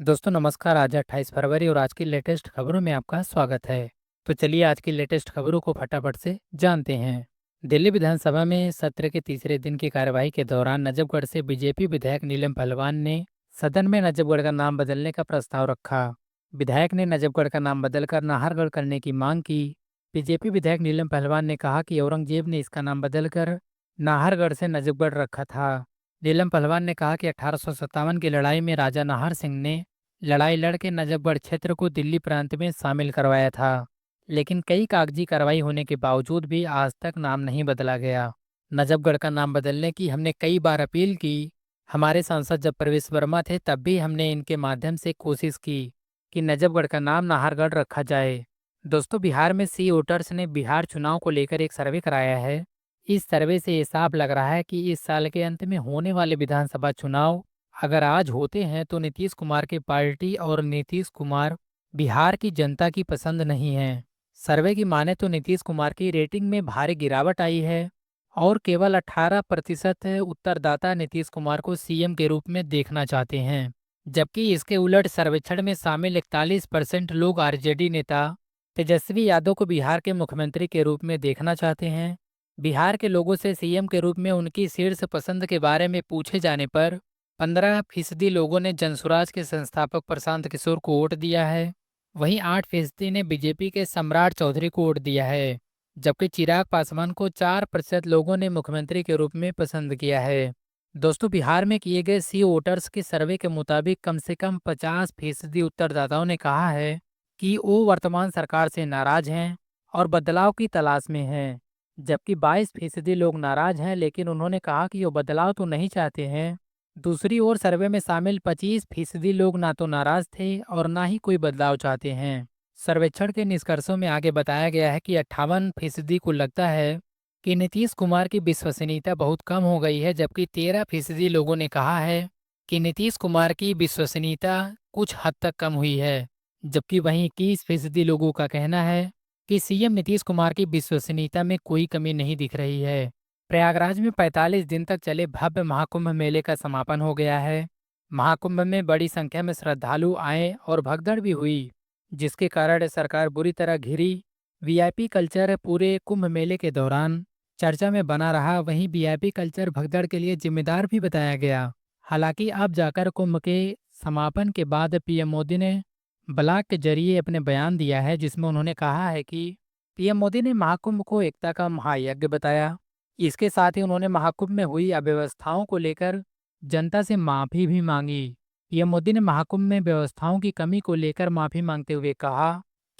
दोस्तों नमस्कार। आज 28 फरवरी और आज की लेटेस्ट खबरों में आपका स्वागत है। तो चलिए आज की लेटेस्ट खबरों को फटाफट से जानते हैं। दिल्ली विधानसभा में सत्र के तीसरे दिन की कार्यवाही के दौरान नजफगढ़ से बीजेपी विधायक नीलम पहलवान ने सदन में नजफगढ़ का नाम बदलने का प्रस्ताव रखा। विधायक ने नजफगढ़ का नाम बदलकर नाहरगढ़ करने की मांग की। बीजेपी विधायक नीलम पहलवान ने कहा कि औरंगजेब ने इसका नाम बदलकर नाहरगढ़ से नजफगढ़ रखा था। नीलम पहलवान ने कहा कि 1857 की लड़ाई में राजा नाहर सिंह ने लड़ाई लड़के नजफगढ़ क्षेत्र को दिल्ली प्रांत में शामिल करवाया था, लेकिन कई कागजी कार्रवाई होने के बावजूद भी आज तक नाम नहीं बदला गया। नजफगढ़ का नाम बदलने की हमने कई बार अपील की। हमारे सांसद जब प्रवेश वर्मा थे तब भी हमने इनके माध्यम से कोशिश की कि नजफगढ़ का नाम नाहरगढ़ रखा जाए। दोस्तों बिहार में सी वोटर्स ने बिहार चुनाव को लेकर एक सर्वे कराया है। इस सर्वे से ये साफ लग रहा है कि इस साल के अंत में होने वाले विधानसभा चुनाव अगर आज होते हैं तो नीतीश कुमार की पार्टी और नीतीश कुमार बिहार की जनता की पसंद नहीं है। सर्वे की माने तो नीतीश कुमार की रेटिंग में भारी गिरावट आई है और केवल 18% उत्तरदाता नीतीश कुमार को सीएम के रूप में देखना चाहते हैं, जबकि इसके उलट सर्वेक्षण में शामिल 41% लोग आरजेडी नेता तेजस्वी यादव को बिहार के मुख्यमंत्री के रूप में देखना चाहते हैं। बिहार के लोगों से सीएम के रूप में उनकी शीर्ष पसंद के बारे में पूछे जाने पर 15% लोगों ने जनसुराज के संस्थापक प्रशांत किशोर को वोट दिया है। वहीं 8% ने बीजेपी के सम्राट चौधरी को वोट दिया है, जबकि चिराग पासवान को 4% लोगों ने मुख्यमंत्री के रूप में पसंद किया है। दोस्तों बिहार में किए गए सी वोटर्स के सर्वे के मुताबिक कम से कम 50% उत्तरदाताओं ने कहा है कि वो वर्तमान सरकार से नाराज हैं और बदलाव की तलाश में हैं, जबकि 22% लोग नाराज हैं लेकिन उन्होंने कहा कि वो बदलाव तो नहीं चाहते हैं। दूसरी ओर सर्वे में शामिल 25% लोग ना तो नाराज थे और ना ही कोई बदलाव चाहते हैं। सर्वेक्षण के निष्कर्षों में आगे बताया गया है कि 58% को लगता है कि नीतीश कुमार की विश्वसनीयता बहुत कम हो गई है, जबकि 13% लोगों ने कहा है कि नीतीश कुमार की विश्वसनीयता कुछ हद तक कम हुई है, जबकि वहीं 21% लोगों का कहना है कि सीएम नीतीश कुमार की विश्वसनीयता में कोई कमी नहीं दिख रही है। प्रयागराज में 45 दिन तक चले भव्य महाकुंभ मेले का समापन हो गया है। महाकुंभ में बड़ी संख्या में श्रद्धालु आए और भगदड़ भी हुई, जिसके कारण सरकार बुरी तरह घिरी। वीआईपी कल्चर पूरे कुंभ मेले के दौरान चर्चा में बना रहा, वहीं वीआईपी कल्चर भगदड़ के लिए जिम्मेदार भी बताया गया। हालांकि अब जाकर कुंभ के समापन के बाद पीएम मोदी ने ब्लॉग के जरिए अपने बयान दिया है, जिसमें उन्होंने कहा है कि पीएम मोदी ने महाकुंभ को एकता का महायज्ञ बताया। इसके साथ ही उन्होंने महाकुंभ में हुई अव्यवस्थाओं को लेकर जनता से माफी भी मांगी। पीएम मोदी ने महाकुंभ में व्यवस्थाओं की कमी को लेकर माफी मांगते हुए कहा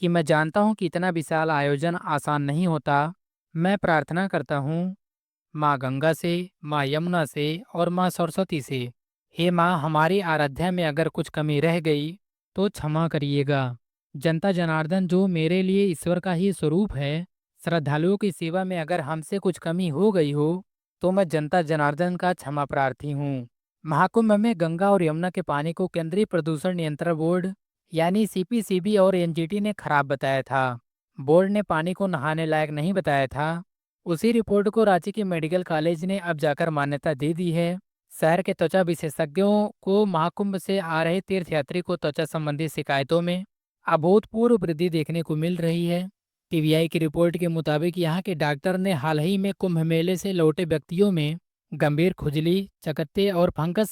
कि मैं जानता हूं कि इतना विशाल आयोजन आसान नहीं होता। मैं प्रार्थना करता हूं माँ गंगा से, माँ यमुना से और माँ सरस्वती से, हे माँ हमारी आराध्या में अगर कुछ कमी रह गई तो क्षमा करिएगा। जनता जनार्दन जो मेरे लिए ईश्वर का ही स्वरूप है, श्रद्धालुओं की सेवा में अगर हमसे कुछ कमी हो गई हो तो मैं जनता जनार्दन का क्षमा प्रार्थी हूँ। महाकुंभ में गंगा और यमुना के पानी को केंद्रीय प्रदूषण नियंत्रण बोर्ड यानी सीपीसीबी और एनजीटी ने खराब बताया था। बोर्ड ने पानी को नहाने लायक नहीं बताया था। उसी रिपोर्ट को रांची के मेडिकल कॉलेज ने अब जाकर मान्यता दे दी है। शहर के त्वचा विशेषज्ञों को महाकुंभ से आ रहे तीर्थयात्री को त्वचा संबंधी शिकायतों में अभूतपूर्व वृद्धि देखने को मिल रही है। पीवीआई की रिपोर्ट के मुताबिक यहाँ के डॉक्टर ने हाल ही में कुंभ मेले से लौटे व्यक्तियों में गंभीर खुजली, चकत्ते और फंगस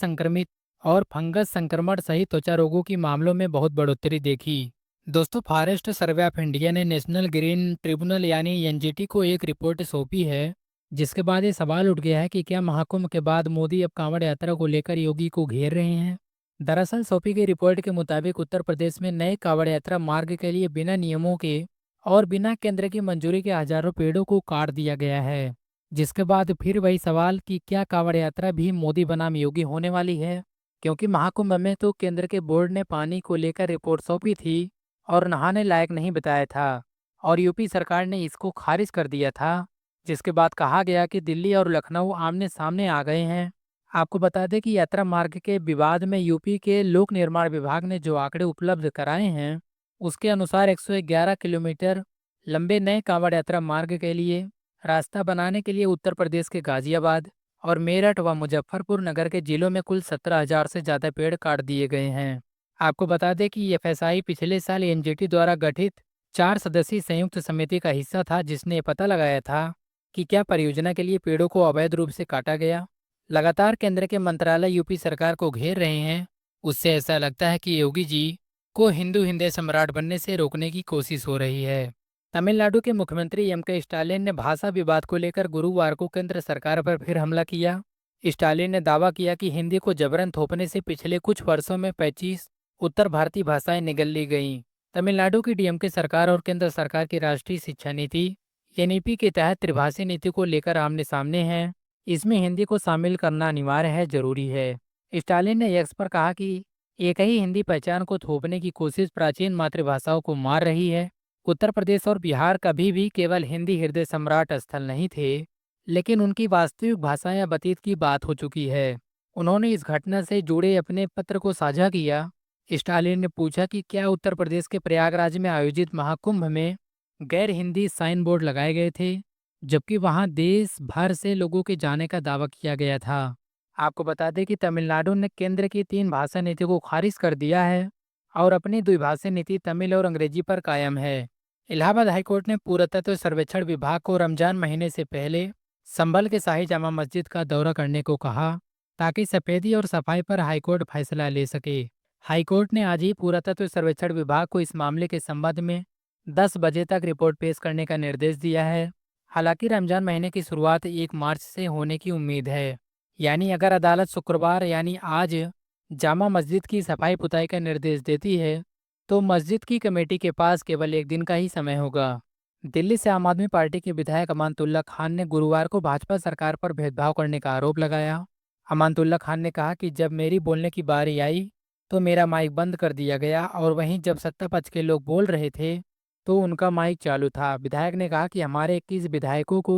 संक्रमण सहित त्वचा रोगों की मामलों में बहुत बढ़ोतरी देखी। दोस्तों फॉरेस्ट सर्वे ऑफ इंडिया ने नेशनल ग्रीन ट्रिब्यूनल यानी एनजीटी को एक रिपोर्ट सौंपी है, जिसके बाद ये सवाल उठ गया है कि क्या महाकुंभ के बाद मोदी अब कांवड़ यात्रा को लेकर योगी को घेर रहे हैं। दरअसल सौंपी गई रिपोर्ट के मुताबिक उत्तर प्रदेश में नए कांवड़ यात्रा मार्ग के लिए बिना नियमों के और बिना केंद्र की मंजूरी के हजारों पेड़ों को काट दिया गया है, जिसके बाद फिर वही सवाल कि क्या कांवड़ यात्रा भी मोदी बनाम योगी होने वाली है, क्योंकि महाकुंभ में तो केंद्र के बोर्ड ने पानी को लेकर रिपोर्ट सौंपी थी और नहाने लायक नहीं बताया था और यूपी सरकार ने इसको खारिज कर दिया था, जिसके बाद कहा गया कि दिल्ली और लखनऊ आमने सामने आ गए हैं। आपको बता दें कि यात्रा मार्ग के विवाद में यूपी के लोक निर्माण विभाग ने जो आंकड़े उपलब्ध कराए हैं, उसके अनुसार 111 किलोमीटर लंबे नए कांवड़ यात्रा मार्ग के लिए रास्ता बनाने के लिए उत्तर प्रदेश के गाजियाबाद और मेरठ व मुजफ्फरपुर नगर के जिलों में कुल 17,000 से ज़्यादा पेड़ काट दिए गए हैं। आपको बता दें कि एफएसआई पिछले साल एनजीटी द्वारा गठित 4 सदस्यीय संयुक्त समिति का हिस्सा था, जिसने पता लगाया था कि क्या परियोजना के लिए पेड़ों को अवैध रूप से काटा गया। लगातार केंद्र के मंत्रालय यूपी सरकार को घेर रहे हैं। उससे ऐसा लगता है कि योगी जी को हिंदू हिंदे सम्राट बनने से रोकने की कोशिश हो रही है। तमिलनाडु के मुख्यमंत्री एम के स्टालिन ने भाषा विवाद को लेकर गुरुवार को केंद्र सरकार पर फिर हमला किया। स्टालिन ने दावा किया कि हिंदी को जबरन थोपने से पिछले कुछ वर्षों में 25 उत्तर भारतीय भाषाएं निगल ली गईं। तमिलनाडु की डीएमके सरकार और केंद्र सरकार की राष्ट्रीय शिक्षा नीति एनईपी के तहत त्रिभाषी नीति को लेकर आमने सामने हैं। इसमें हिंदी को शामिल करना अनिवार्य है, जरूरी है। स्टालिन ने एक्स पर कहा कि एक ही हिंदी पहचान को थोपने की कोशिश प्राचीन मातृभाषाओं को मार रही है। उत्तर प्रदेश और बिहार कभी भी केवल हिंदी हृदय सम्राट स्थल नहीं थे, लेकिन उनकी वास्तविक भाषाएं अब अतीत की बात हो चुकी है। उन्होंने इस घटना से जुड़े अपने पत्र को साझा किया। स्टालिन ने पूछा कि क्या उत्तर प्रदेश के प्रयागराज में आयोजित महाकुंभ में गैर हिंदी साइन बोर्ड लगाए गए थे, जबकि वहां देश भर से लोगों के जाने का दावा किया गया था। आपको बता दें कि तमिलनाडु ने केंद्र की 3 भाषा नीति को खारिज कर दिया है और अपनी द्विभाषी नीति तमिल और अंग्रेजी पर कायम है। इलाहाबाद हाईकोर्ट ने पुरातत्व सर्वेक्षण विभाग को रमजान महीने से पहले संभल के शाही जामा मस्जिद का दौरा करने को कहा, ताकि सफेदी और सफाई पर हाईकोर्ट फैसला ले सके। हाईकोर्ट ने आज ही पुरातत्व सर्वेक्षण विभाग को इस मामले के संबंध में 10 बजे तक रिपोर्ट पेश करने का निर्देश दिया है। हालांकि रमजान महीने की शुरुआत 1 मार्च से होने की उम्मीद है। यानी अगर अदालत शुक्रवार यानी आज जामा मस्जिद की सफाई पुताई का निर्देश देती है, तो मस्जिद की कमेटी के पास केवल एक दिन का ही समय होगा। दिल्ली से आम आदमी पार्टी के विधायक अमानतुल्ला खान ने गुरुवार को भाजपा सरकार पर भेदभाव करने का आरोप लगाया। अमानतुल्ला खान ने कहा कि जब मेरी बोलने की बारी आई तो मेरा माइक बंद कर दिया गया, और वहीं जब सत्ता पक्ष के लोग बोल रहे थे तो उनका माइक चालू था। विधायक ने कहा कि हमारे 21 विधायकों को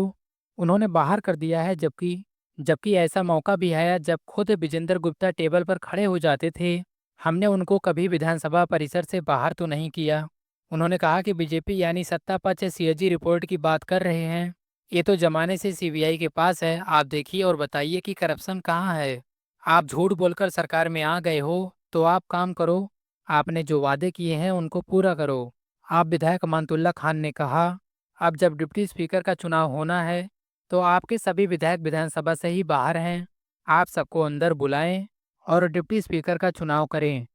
उन्होंने बाहर कर दिया है, जबकि जबकि ऐसा मौका भी आया जब खुद विजेंद्र गुप्ता टेबल पर खड़े हो जाते थे। हमने उनको कभी विधानसभा परिसर से बाहर तो नहीं किया। उन्होंने कहा कि बीजेपी यानी सत्ता पक्ष सीएजी रिपोर्ट की बात कर रहे हैं। ये तो जमाने से सीबीआई के पास है। आप देखिए और बताइए कि करप्शन कहाँ है। आप झूठ बोलकर सरकार में आ गए हो तो आप काम करो। आपने जो वादे किए हैं उनको पूरा करो। आप विधायक अमानतुल्ला खान ने कहा, अब जब डिप्टी स्पीकर का चुनाव होना है तो आपके सभी विधायक विधानसभा से ही बाहर हैं। आप सबको अंदर बुलाएं और डिप्टी स्पीकर का चुनाव करें।